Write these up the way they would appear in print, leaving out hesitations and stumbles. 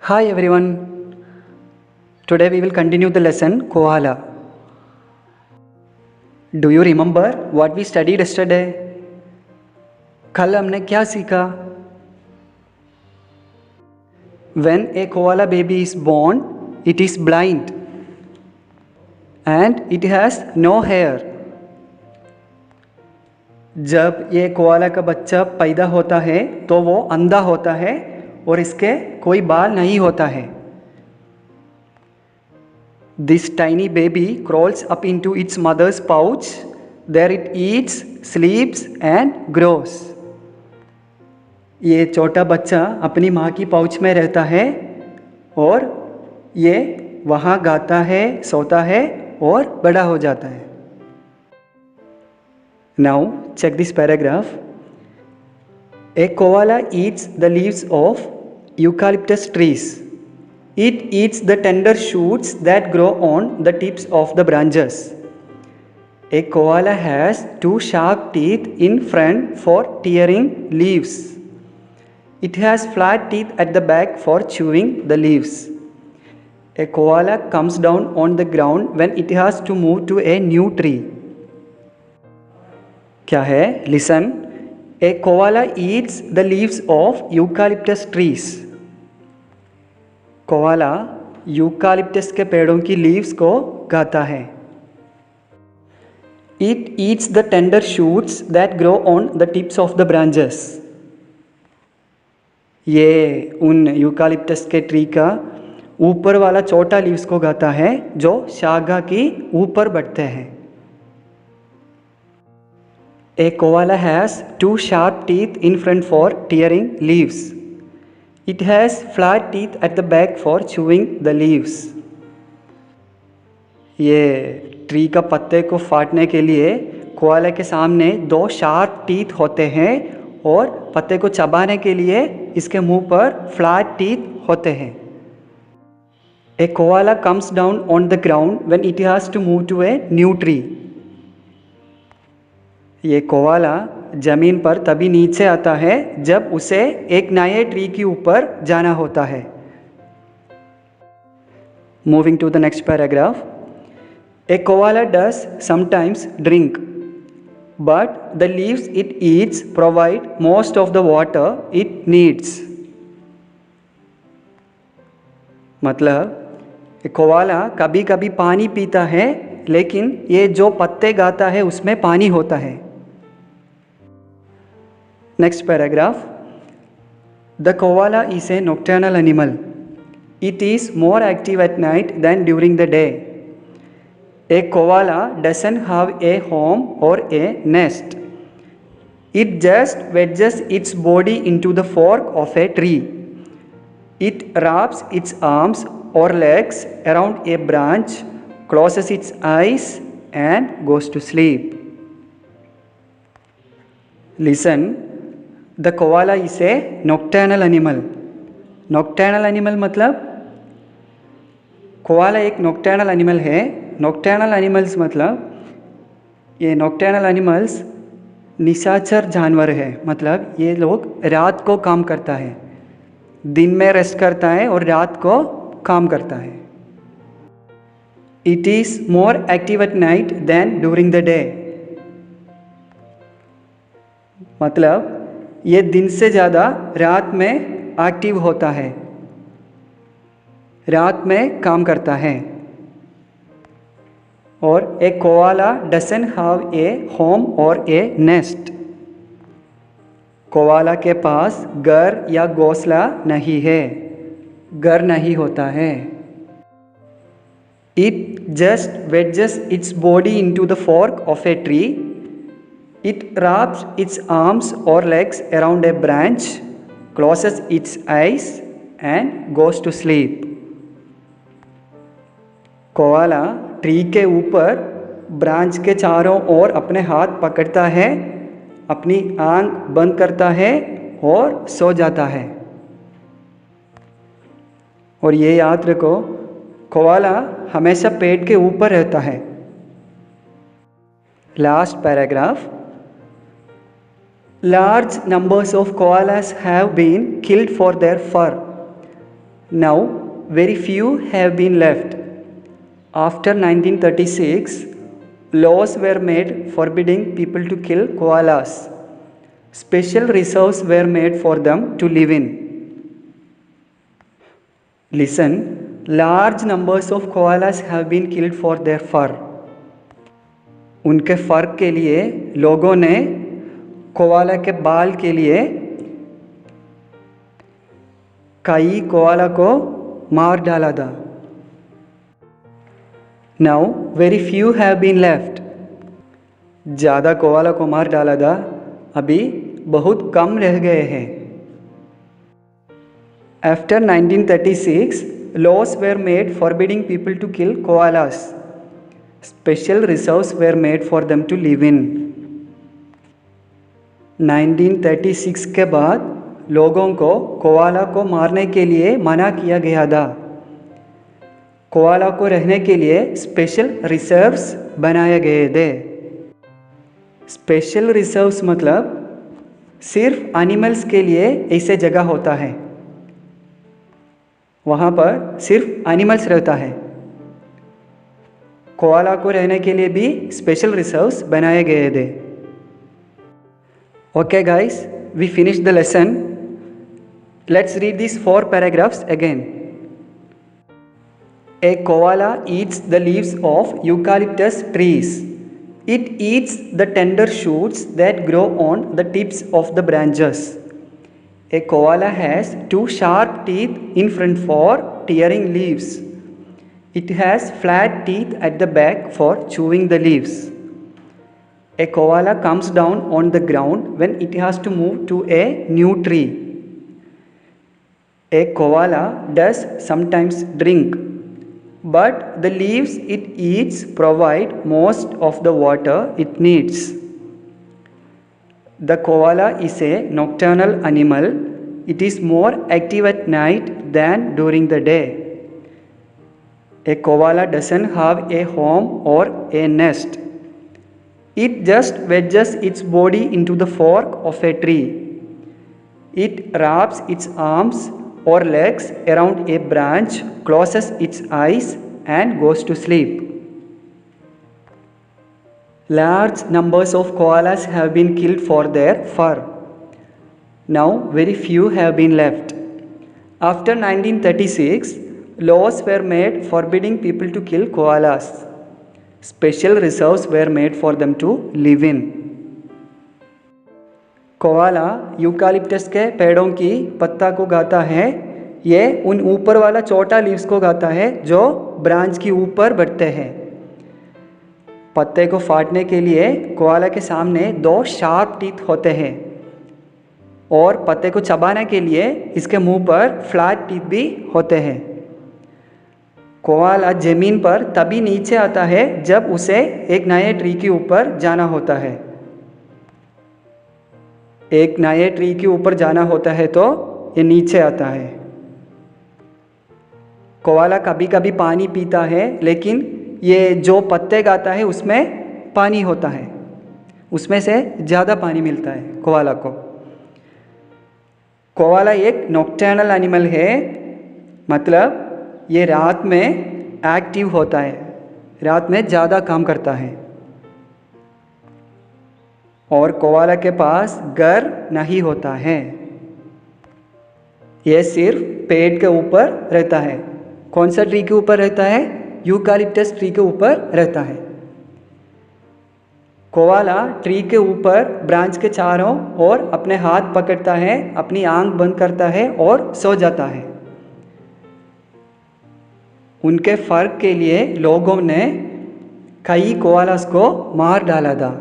Hi everyone. Today we will continue the lesson Koala. Do you remember what we studied yesterday? कल हमने क्या सीखा? When a koala baby is born, it is blind and it has no hair. जब ये koala का बच्चा पैदा होता है तो वो अंधा होता है और इसके कोई बाल नहीं होता है. This tiny baby crawls up into its mother's pouch. There it eats, sleeps and grows. ये छोटा बच्चा अपनी माँ की पाउच में रहता है और ये वहाँ गाता है, सोता है और बड़ा हो जाता है. Now check this paragraph. A koala eats the leaves of eucalyptus trees. It eats the tender shoots that grow on the tips of the branches. A koala has two sharp teeth in front for tearing leaves. It has flat teeth at the back for chewing the leaves. A koala comes down on the ground when it has to move to a new tree. क्या है? Listen. A koala eats the leaves of eucalyptus trees. Koala eucalyptus के पेड़ों की leaves को खाता है. It eats the tender shoots that grow on the tips of the branches. ये उन यूकालिप्टस के ट्री का ऊपर वाला छोटा लीव्स को खाता है जो शाखा की ऊपर बढ़ते हैं. A koala has two sharp teeth in front for tearing leaves. It has flat teeth at the back for chewing the leaves. ये ट्री का पत्ते को फाड़ने के लिए कोआला के सामने दो शार्प टीथ होते हैं और पत्ते को चबाने के लिए इसके मुंह पर फ्लैट टीथ होते हैं. A koala comes down on the ground when it has to move to a new tree. ये कोआला जमीन पर तभी नीचे आता है जब उसे एक नए ट्री के ऊपर जाना होता है. Moving to the next paragraph. A koala does sometimes drink, but the leaves it eats provide most of the water it needs. मतलब कोआला कभी कभी पानी पीता है लेकिन ये जो पत्ते गाता है उसमें पानी होता है. Next paragraph. The koala is a nocturnal animal. It is more active at night than during the day. A koala doesn't have a home or a nest. It just wedges its body into the fork of a tree. It wraps its arms or legs around a branch, closes its eyes and goes to sleep. Listen. The koala is a nocturnal animal. Nocturnal animal मतलब koala एक nocturnal animal है. Nocturnal animals मतलब ये nocturnal animals निशाचर जानवर है. मतलब ये लोग रात को काम करता है, दिन में रेस्ट करता है और रात को काम करता है. It is more active at night than during the day. मतलब ये दिन से ज़्यादा रात में एक्टिव होता है, रात में काम करता है. और a koala doesn't have a home और ए नेस्ट. कोआला के पास घर या घोंसला नहीं है, घर नहीं होता है. It just wedges its body into the fork of a tree. It wraps its arms or legs around a branch, closes its eyes and goes to sleep. Koala tree के ऊपर ब्रांच के चारों ओर अपने हाथ पकड़ता है, अपनी आंख बंद करता है और सो जाता है. और ये याद रखो, कोआला हमेशा पेट के ऊपर रहता है. Last paragraph. Large numbers of koalas have been killed for their fur. Now, very few have been left. After 1936, laws were made forbidding people to kill koalas. Special reserves were made for them to live in. Listen, large numbers of koalas have been killed for their fur. उनके फर के लिए लोगों ने koala के बाल के लिए कई कोआला को मार डाला था. Now very few have been left. ज़्यादा कोआला को मार डाला था, अभी बहुत कम रह गए हैं. After 1936, laws were made forbidding people to kill koalas. Special reserves were made for them to live in. 1936 के बाद लोगों को कोआला को मारने के लिए मना किया गया था. कोआला को रहने के लिए स्पेशल रिजर्व्स बनाए गए थे. स्पेशल रिजर्व्स मतलब सिर्फ एनिमल्स के लिए ऐसे जगह होता है, वहाँ पर सिर्फ एनिमल्स रहता है. कोआला को रहने के लिए भी स्पेशल रिजर्व्स बनाए गए थे. Okay guys, we finish the lesson. Let's read this 4 paragraphs again. A koala eats the leaves of eucalyptus trees. It eats the tender shoots that grow on the tips of the branches. A koala has 2 sharp teeth in front for tearing leaves. It has flat teeth at the back for chewing the leaves. A koala comes down on the ground when it has to move to a new tree. A koala does sometimes drink, but the leaves it eats provide most of the water it needs. The koala is a nocturnal animal. It is more active at night than during the day. A koala doesn't have a home or a nest. It just wedges its body into the fork of a tree. It wraps its arms or legs around a branch, closes its eyes, and goes to sleep. Large numbers of koalas have been killed for their fur. Now very few have been left. After 1936, laws were made forbidding people to kill koalas. Special reserves were made for them to live in. Koala eucalyptus के पेड़ों की पत्ता को खाता है. ये उन ऊपर वाला छोटा लीव्स को खाता है जो ब्रांच के ऊपर बढ़ते हैं. पत्ते को फाड़ने के लिए कोआला के सामने 2 शार्प टीथ होते हैं और पत्ते को चबाने के लिए इसके मुंह पर फ्लैट टीथ भी होते हैं. कोआला ज़मीन पर तभी नीचे आता है जब उसे एक नए ट्री के ऊपर जाना होता है. एक नए ट्री के ऊपर जाना होता है तो ये नीचे आता है. कोआला कभी कभी पानी पीता है, लेकिन ये जो पत्ते खाता है उसमें पानी होता है, उसमें से ज़्यादा पानी मिलता है कोआला को. कोआला एक नॉक्टर्नल एनिमल है, मतलब ये रात में एक्टिव होता है, रात में ज़्यादा काम करता है. और कोआला के पास घर नहीं होता है, यह सिर्फ पेड़ के ऊपर रहता है. कौन सा ट्री के ऊपर रहता है? यूकालिप्टस ट्री के ऊपर रहता है. कोआला ट्री के ऊपर ब्रांच के चारों ओर अपने हाथ पकड़ता है, अपनी आंख बंद करता है और सो जाता है. उनके फर के लिए लोगों ने कई कोआलास को मार डाला था.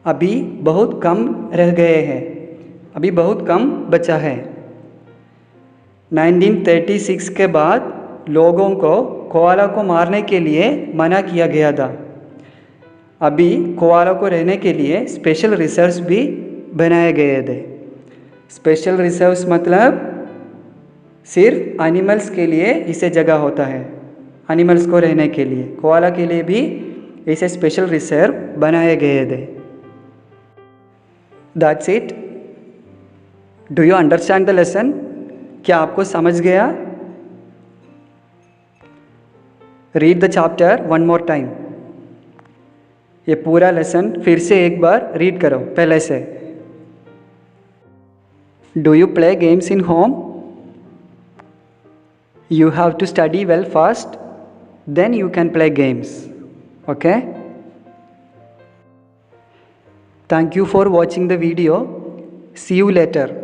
अभी बहुत कम रह गए हैं, अभी बहुत कम बचा है. 1936 के बाद लोगों को कोआला को मारने के लिए मना किया गया था. अभी कोआला को रहने के लिए स्पेशल रिजर्व्स भी बनाए गए थे. स्पेशल रिजर्व्स मतलब सिर्फ एनिमल्स के लिए इसे जगह होता है, एनिमल्स को रहने के लिए. कोआला के लिए भी ऐसे स्पेशल रिजर्व बनाए गए थे. That's it. Do you understand the lesson? क्या आपको समझ गया? Read the chapter one more time. ये पूरा लेसन फिर से एक बार रीड करो पहले से। Do you play games in home? You have to study well first, then you can play games. Okay? Thank you for watching the video. See you later.